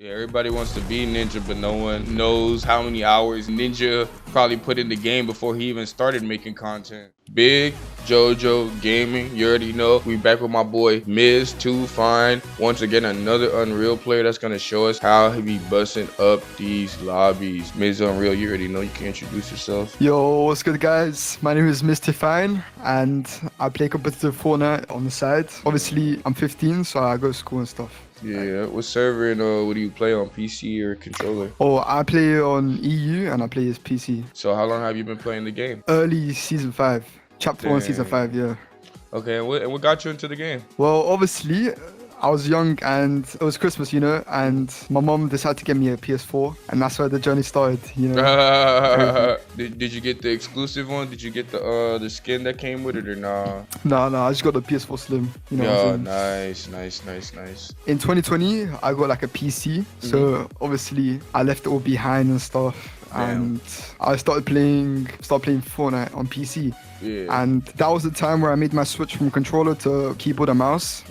Yeah, everybody wants to be Ninja, but no one knows how many hours Ninja probably put in the game before he even started making content. Big Jojo Gaming, you already know. We back with my boy Miz Too Fine. Once again, another Unreal player that's gonna show us how he be busting up these lobbies. Miz Unreal, you already know. You can introduce yourself. Yo, what's good, guys? My name is Mr. Fine, and I play competitive Fortnite on the side. Obviously, I'm 15, so I go to school and stuff. Yeah, what server and what do you play on, PC or controller? Oh, I play on EU and I play as PC. So how long have you been playing the game? Early season 5, chapter 1, season Dang. 5, yeah. Okay, and what got you into the game? Well, obviously, I was young and it was Christmas, and my mom decided to get me a PS4, and that's where the journey started, Did you get the exclusive one? Did you get the skin that came with it or nah? No, I just got the PS4 Slim. What I'm saying? Nice. In 2020, I got like a PC, so obviously I left it all behind and stuff. Damn. And I started playing Fortnite on PC. Yeah. And that was the time where I made my switch from controller to keyboard and mouse.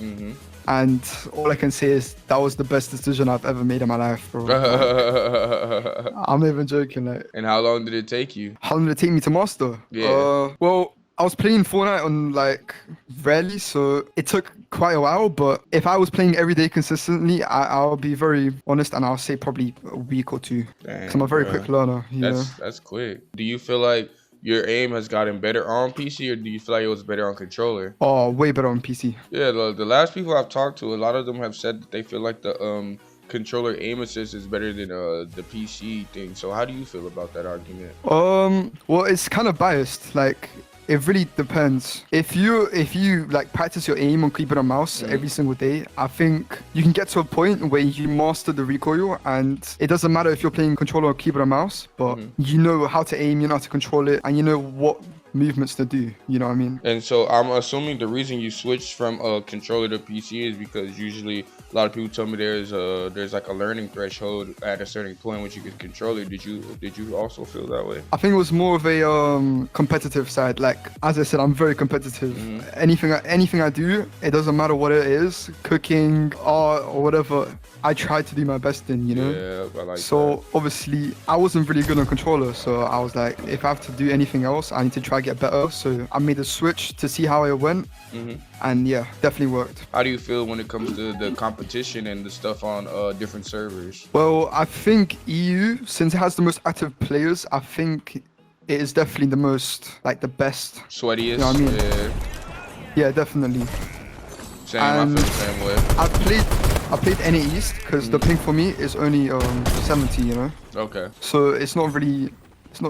And all I can say is that was the best decision I've ever made in my life, bro. I'm not even joking. Like, And how long did it take you? how long did it take me to master? Yeah. Well, I was playing Fortnite on like rarely, so it took quite a while. But if I was playing every day consistently, I'll be very honest and I'll say probably a week or two. Because I'm a very quick learner. That's quick. Do you feel like your aim has gotten better on PC, or do you feel like it was better on controller? Oh, way better on PC. Yeah, the last people I've talked to, a lot of them have said that they feel like the controller aim assist is better than the PC thing. So how do you feel about that argument? Well, it's kind of biased. Like, it really depends. If you like practice your aim on keyboard and mouse every single day, I think you can get to a point where you master the recoil, and it doesn't matter if you're playing controller or keyboard and mouse, but you know how to aim, you know how to control it, and you know what movements to do. You know what I mean? And so I'm assuming the reason you switched from a controller to PC is because usually a lot of people tell me there's like a learning threshold at a certain point when you get controller. Did you also feel that way? I think it was more of a competitive side. Like, as I said, I'm very competitive. Anything I do, it doesn't matter what it is, cooking, art, or whatever, I try to do my best in, Yeah, I like so obviously I wasn't really good on controller, so I was like, if I have to do anything else, I need to try to get better. So I made a switch to see how it went, and yeah, definitely worked. How do you feel when it comes to the competition and the stuff on different servers? Well, I think EU, since it has the most active players, I think it is definitely the most, like, the best. Sweatiest? You know what I mean? Yeah, definitely. Same, I feel the same way. I played NA East because the ping for me is only 70, Okay. So it's not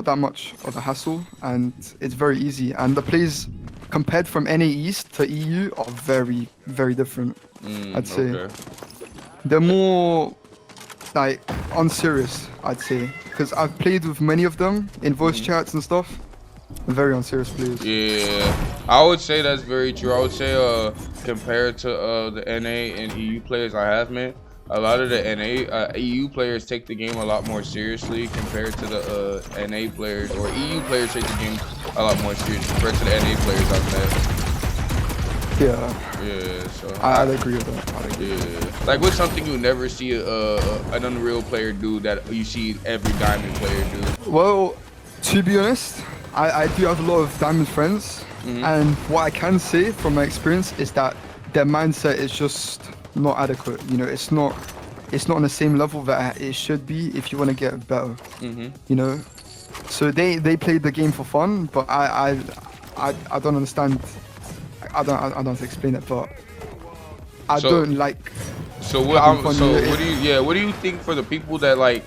that much of a hassle, and it's very easy. And the plays compared from NA East to EU are very, very different. I'd say they're more like unserious. I'd say, because I've played with many of them in voice chats and stuff. Very unserious players. Yeah, I would say that's very true. I would say compared to the NA and EU players I have met, a lot of the NA EU players take the game a lot more seriously compared to the NA players, or EU players take the game a lot more seriously compared to the NA players I've met. Yeah, so I'd agree with that. Yeah, like what's something you never see an Unreal player do that you see every Diamond player do? Well, to be honest, I do have a lot of Diamond friends, and what I can say from my experience is that their mindset is just not adequate. It's not on the same level that it should be if you want to get better. So they play the game for fun, but I don't understand. I don't have to explain it, but I don't like. So what do you think for the people that like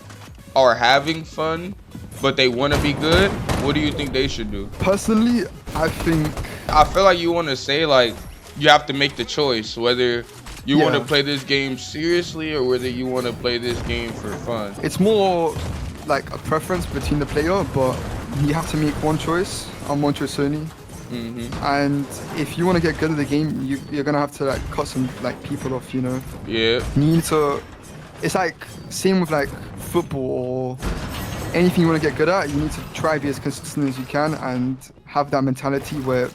are having fun but they want to be good? What do you think they should do? Personally, I feel like you want to say, like, you have to make the choice whether you want to play this game seriously or whether you want to play this game for fun. It's more like a preference between the player, but you have to make one choice and one choice only. And if you want to get good at the game, you're gonna have to like cut some like people off, Yeah. You need to. It's like same with like football or anything you want to get good at. You need to try to be as consistent as you can and have that mentality where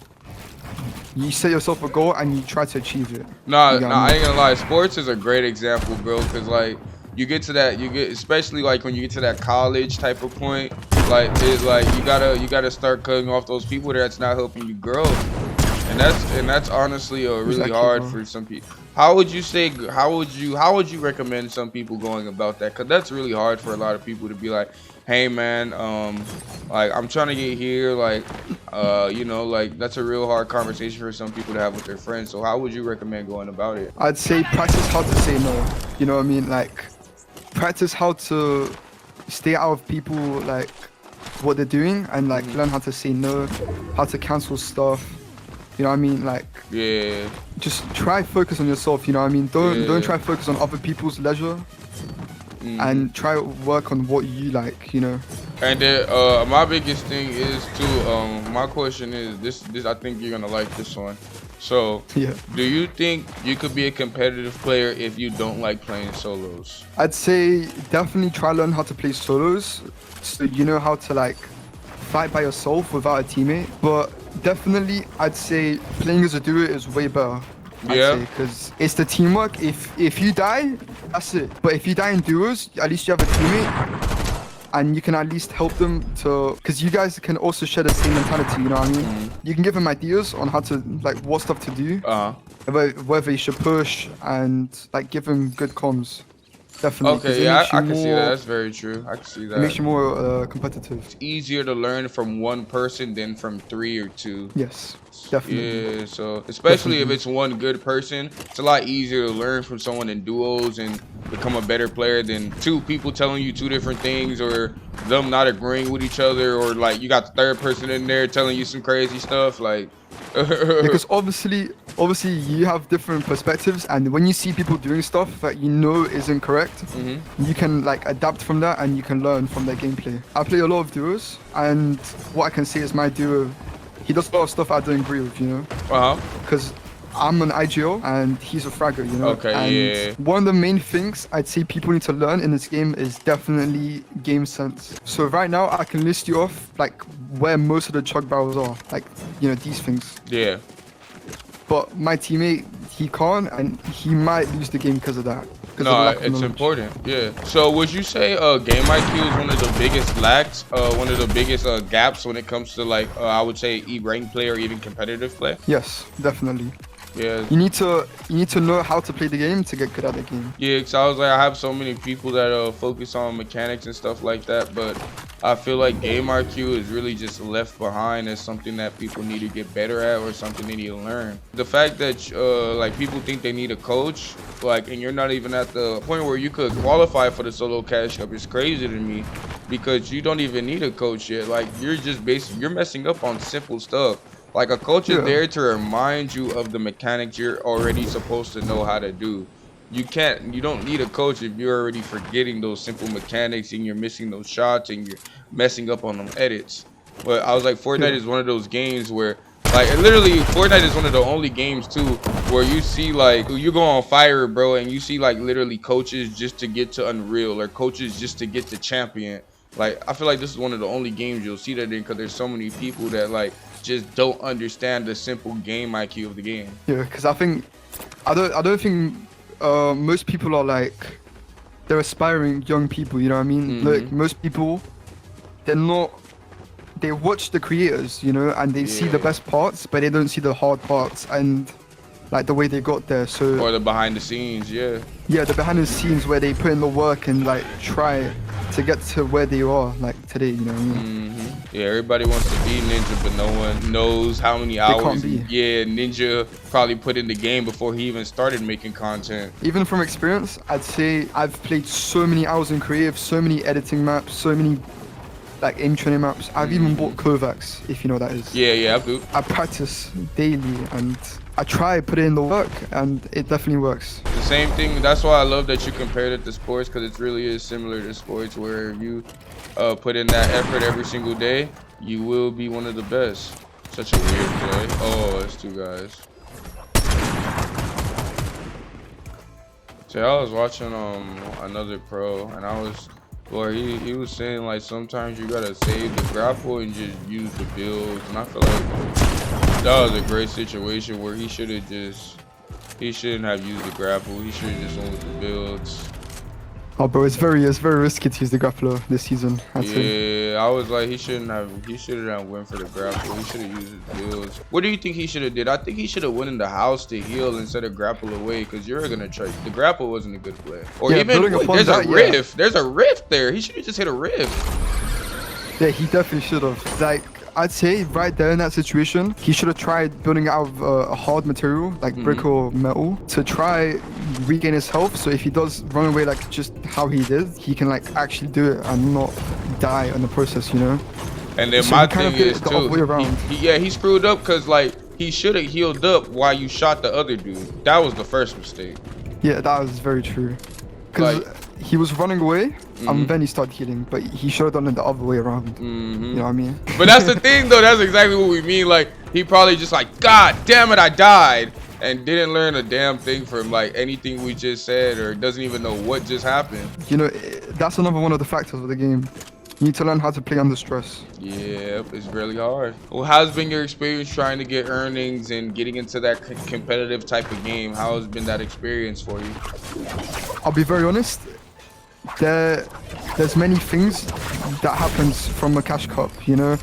you set yourself a goal and you try to achieve it. I ain't gonna lie. Sports is a great example, bro, because like you get to that, especially like when you get to that college type of point, like you gotta start cutting off those people that's not helping you grow. And that's honestly really Exactly, hard bro. for some people. How would you recommend some people going about that? Cause that's really hard for a lot of people to be like, hey man, like I'm trying to get here, like you know, like that's a real hard conversation for some people to have with their friends. So how would you recommend going about it? I'd say practice how to say no. You know what I mean? Like, practice how to stay out of people, like, what they're doing, and like learn how to say no, how to cancel stuff. You know what I mean? Like, Yeah. just try focus on yourself. You know what I mean? Don't Yeah. try focus on other people's leisure, and try work on what you like. You know. And then my biggest thing is too. My question is this. I think you're gonna like this one. So, Yeah. do you think you could be a competitive player if you don't like playing solos? I'd say definitely try learn how to play solos, so you know how to like fight by yourself without a teammate. But definitely, I'd say playing as a duo is way better. Yeah. Because it's the teamwork. If you die, that's it. But if you die in duos, at least you have a teammate, and you can at least help them to, because you guys can also share the same mentality. You know what I mean? You can give them ideas on how to, like, what stuff to do, whether you should push, and like give them good comms. Definitely. 'Cause Okay, it yeah, makes you I can see that. more- That's very true. I can see It makes that. you more competitive. It's easier to learn from one person than from 3 or 2. Yes, definitely. Yeah, so especially if it's one good person, it's a lot easier to learn from someone in duos and become a better player than 2 people telling you 2 different things, or them not agreeing with each other, or like you got the third person in there telling you some crazy stuff. Like, Because obviously you have different perspectives, and when you see people doing stuff that you know isn't correct, you can like adapt from that, and you can learn from their gameplay. I play a lot of duos, and what I can say is my duo, he does a lot of stuff I don't agree with, you know, because I'm an IGO and he's a fragger, you know. Okay, and yeah. one of the main things I'd say people need to learn in this game is definitely game sense. So right now I can list you off like where most of the chug barrels are, like, you know, these things. Yeah. But my teammate, he can't, and he might lose the game because of that. No, it's important. Yeah. So would you say game IQ is one of the biggest lacks, one of the biggest gaps when it comes to like I would say rank play or even competitive play? Yes, definitely. Yeah. You need to know how to play the game to get good at the game. Yeah, because I was like, I have so many people that focus on mechanics and stuff like that, but I feel like game IQ is really just left behind as something that people need to get better at, or something they need to learn. The fact that like people think they need a coach, like, and you're not even at the point where you could qualify for the solo cash cup is crazy to me, because you don't even need a coach yet. Like, you're just you're messing up on simple stuff. Like, a coach is there to remind you of the mechanics you're already supposed to know how to do. You don't need a coach if you're already forgetting those simple mechanics, and you're missing those shots, and you're messing up on them edits. But I was like, Fortnite is one of those games where, like, literally, Fortnite is one of the only games too where you see, like, you go on fire, bro, and you see like literally coaches just to get to Unreal, or coaches just to get to Champion. Like, I feel like this is one of the only games you'll see that in, because there's so many people that like just don't understand the simple game IQ of the game. Yeah, because I don't think most people are like, they're aspiring young people, you know what I mean? Like, most people, they watch the creators, you know, and they see the best parts, but they don't see the hard parts and like the way they got there. So, or the behind the scenes. Yeah, the behind the scenes where they put in the work and like try to get to where they are like today, you know what I mean? Yeah, everybody wants to be Ninja, but no one knows how many hours Ninja probably put in the game before he even started making content. Even from experience, I'd say I've played so many hours in creative, so many editing maps, so many like aim training maps. I've even bought Kovacs, if you know what that is. Yeah, I do. I practice daily, and I try put it in the work, and it definitely works. The same thing. That's why I love that you compared it to sports, because it really is similar to sports, where you put in that effort every single day, you will be one of the best. Such a weird play. Oh, it's 2 guys. So I was watching another pro, and he was saying like sometimes you gotta save the grapple and just use the builds, and I feel like that was a great situation where he shouldn't have used the grapple. He should have just went with the builds. Oh, bro, it's very risky to use the grappler this season. I'd say. Yeah, I was like, he shouldn't have went for the grapple. He should have used his builds. What do you think he should have did? I think he should have went in the house to heal instead of grapple away, because you're gonna try. The grapple wasn't a good play. Or Yeah, even there's a rift. yeah. There's a rift there. He should have just hit a rift. Yeah, he definitely should have. Like, I'd say right there in that situation, he should have tried building out of a hard material, like brick or metal, to try regain his health. So if he does run away like just how he did, he can like actually do it and not die in the process, you know? And then so my thing is the too, way around. he screwed up because like he should have healed up while you shot the other dude. That was the first mistake. Yeah, that was very true. Because he was running away and then he started healing, but he should have done it the other way around. You know what I mean? But that's the thing though, that's exactly what we mean. Like he probably just like, God damn it, I died, and didn't learn a damn thing from like anything we just said, or doesn't even know what just happened. You know, that's another one of the factors of the game. You need to learn how to play under stress. Yeah, it's really hard. Well, how's been your experience trying to get earnings and getting into that competitive type of game? How has been that experience for you? I'll be very honest. There's many things that happens from a cash cup, you know?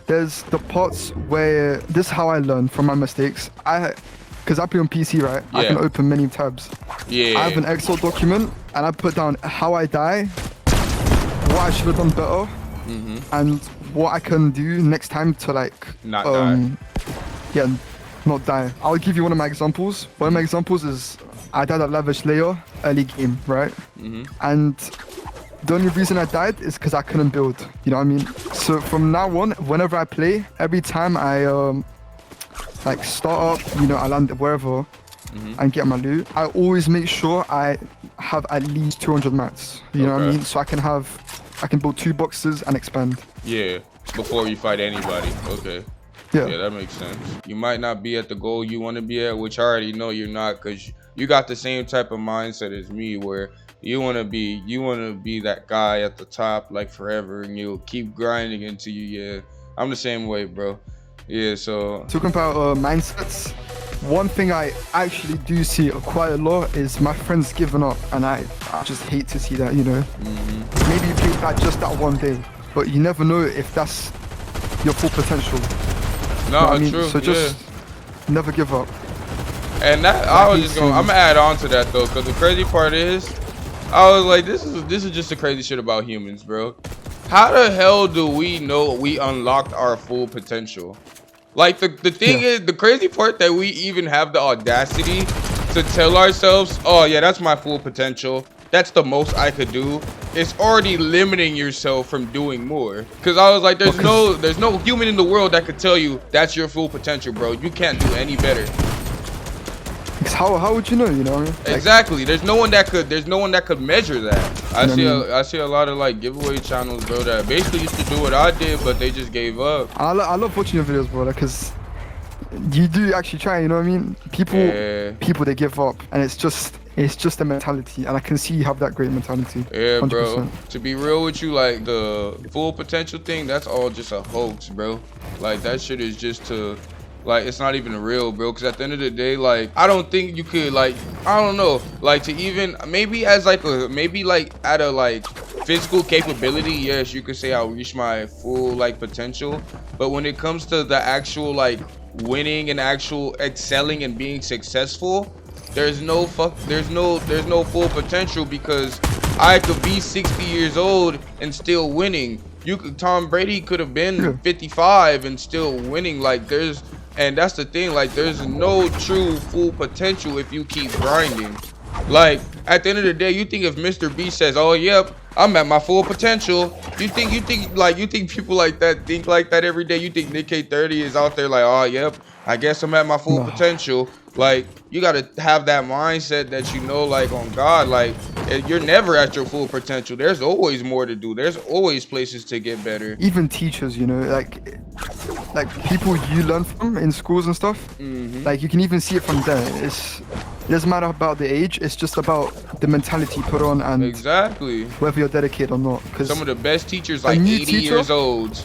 There's the parts where, this is how I learn from my mistakes. Because I play on PC, right? I can open many tabs. Yeah. I have an Excel document and I put down how I die, what I should have done better, and what I can do next time to like not die. Yeah, not die. I'll give you one of my examples. One of my examples is I died at Lavish Layer early game, right? And the only reason I died is because I couldn't build. You know what I mean? So from now on, whenever I play, every time I like start up, you know, I land wherever and get my loot, I always make sure I have at least 200 mats. You know what I mean? So I can build 2 boxes and expand. Yeah, before you fight anybody. Okay. Yeah, that makes sense. You might not be at the goal you want to be at, which I already know you're not, because you got the same type of mindset as me, where you want to be that guy at the top like forever, and you'll keep grinding until you. I'm the same way, bro. Yeah, so talking about mindsets, one thing I actually do see quite a lot is my friends giving up, and I just hate to see that, you know. Maybe you play that just that one day, but you never know if that's your full potential. No, you know I mean? true. So just never give up. And that I'm gonna add on to that though, because the crazy part is, I was like, this is just the crazy shit about humans, bro. How the hell do we know we unlocked our full potential? Like the thing is, the crazy part that we even have the audacity to tell ourselves, oh yeah, that's my full potential, that's the most I could do. It's already limiting yourself from doing more. Cause I was like, there's no human in the world that could tell you that's your full potential, bro. You can't do any better. How would you know? You know what I mean? Like, exactly. There's no one that could measure that. I see a lot of like giveaway channels, bro, that basically used to do what I did, but they just gave up. I love watching your videos, bro, because you do actually try. You know what I mean? People they give up, and it's just a mentality, and I can see you have that great mentality. Yeah, 100%. bro. To be real with you, like the full potential thing, that's all just a hoax, bro. Like that shit is just to. Like, it's not even real, bro, because at the end of the day, like, I don't think you could, like, I don't know, like, to even, maybe as, like, at a, like, physical capability, yes, you could say I'll reach my full, like, potential, but when it comes to the actual, like, winning and actual excelling and being successful, there's no full potential, because I could be 60 years old and still winning. Tom Brady could have been 55 and still winning, like, and that's the thing, like, there's no true full potential if you keep grinding. Like, at the end of the day, you think if Mr. B says, oh yep, I'm at my full potential, you think people like that think like that every day? You think Nick K30 is out there like, oh yep, I guess I'm at my full potential? Like, you gotta have that mindset that, you know, like, on God, like, you're never at your full potential. There's always more to do. There's always places to get better. Even teachers, you know, like people you learn from in schools and stuff, like, you can even see it from there. It doesn't matter about the age, it's just about the mentality put on and exactly whether you're dedicated or not. Because some of the best teachers, like 80 years old.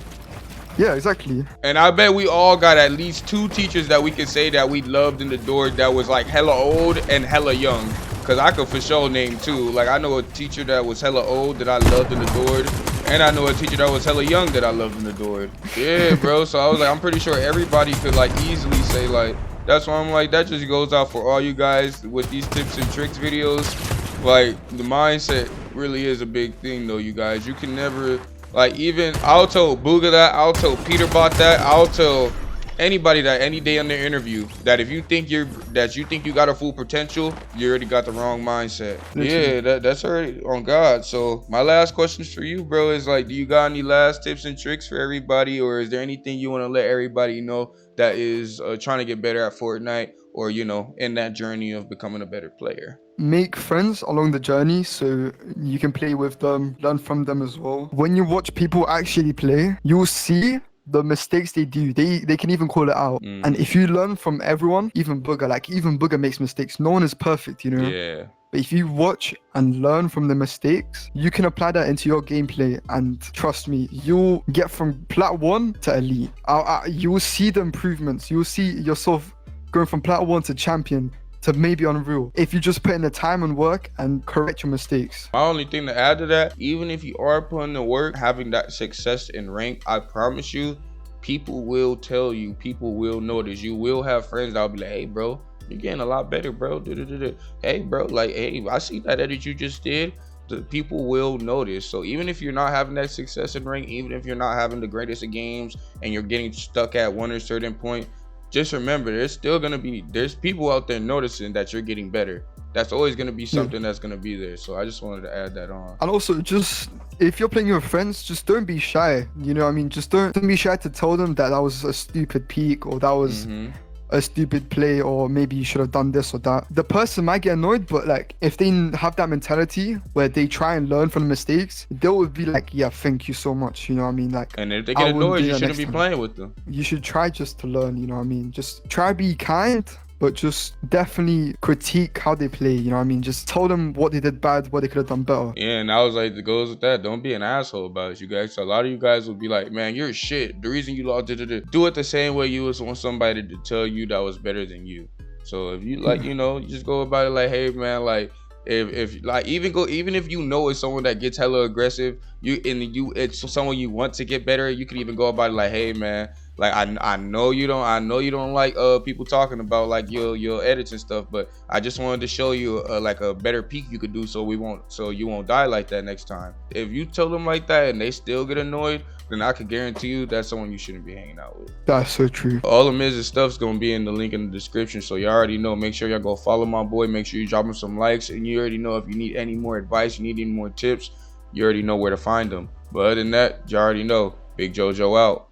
Yeah, exactly. And I bet we all got at least 2 teachers that we could say that we loved in the door that was like hella old and hella young. Cause I could for sure name two. Like I know a teacher that was hella old that I loved and adored, and I know a teacher that was hella young that I loved and adored. Yeah, bro. So I was like, I'm pretty sure everybody could like easily say like, that's why I'm like, that just goes out for all you guys with these tips and tricks videos. Like the mindset really is a big thing though, you guys. You can never, like, even I'll tell Booga that, I'll tell Peterbot that, I'll tell anybody that any day on their interview that if you think you got a full potential, you already got the wrong mindset. Yeah, that's already on God. So my last questions for you, bro, is like, do you got any last tips and tricks for everybody, or is there anything you want to let everybody know that is trying to get better at Fortnite, or you know, in that journey of becoming a better player? Make friends along the journey so you can play with them, learn from them as well. When you watch people actually play, you'll see the mistakes they do. They can even call it out. And if you learn from everyone, even Booger makes mistakes. No one is perfect, you know. Yeah. But if you watch and learn from the mistakes, you can apply that into your gameplay, and trust me, you'll get from plat 1 to elite. You'll see the improvements. You'll see yourself going from plat 1 to champion to maybe unreal if you just put in the time and work and correct your mistakes. My only thing to add to that, even if you are putting the work, having that success in rank, I promise you, people will tell you, people will notice. You will have friends that'll be like, hey bro, you're getting a lot better, bro. Hey bro, like, hey, I see that edit you just did. The people will notice. So even if you're not having that success in rank, even if you're not having the greatest of games and you're getting stuck at one or certain point, just remember, there's people out there noticing that you're getting better. That's always going to be something that's going to be there. So I just wanted to add that on. And also, just if you're playing with friends, just don't be shy. You know what I mean? Just don't be shy to tell them that was a stupid peek, or that was a stupid play, or maybe you should have done this or that. The person might get annoyed, but like if they have that mentality where they try and learn from the mistakes, they will be like, yeah, thank you so much, you know what I mean? Like, and if they get annoyed, you shouldn't be playing with them. You should try just to learn, you know what I mean? Just try be kind, but just definitely critique how they play, you know what I mean? Just tell them what they did bad, what they could have done better. Yeah, and I was like, it goes with that. Don't be an asshole about it, you guys. So a lot of you guys will be like, man, you're shit. The reason you lost, do it the same way you would want somebody to tell you that was better than you. So if you like, you know, you just go about it like, hey man, like, if like even if you know it's someone that gets hella aggressive, it's someone you want to get better, you can even go about it like, hey man, like I know you don't like people talking about like your edits and stuff, but I just wanted to show you like a better peek you could do so you won't die like that next time. If you tell them like that and they still get annoyed, then I could guarantee you that's someone you shouldn't be hanging out with. That's so true. All of Miz's stuff's gonna be in the link in the description, so you already know. Make sure y'all go follow my boy. Make sure you drop him some likes, and you already know if you need any more advice, you need any more tips, you already know where to find them. But other than that, you already know. Big Jojo out.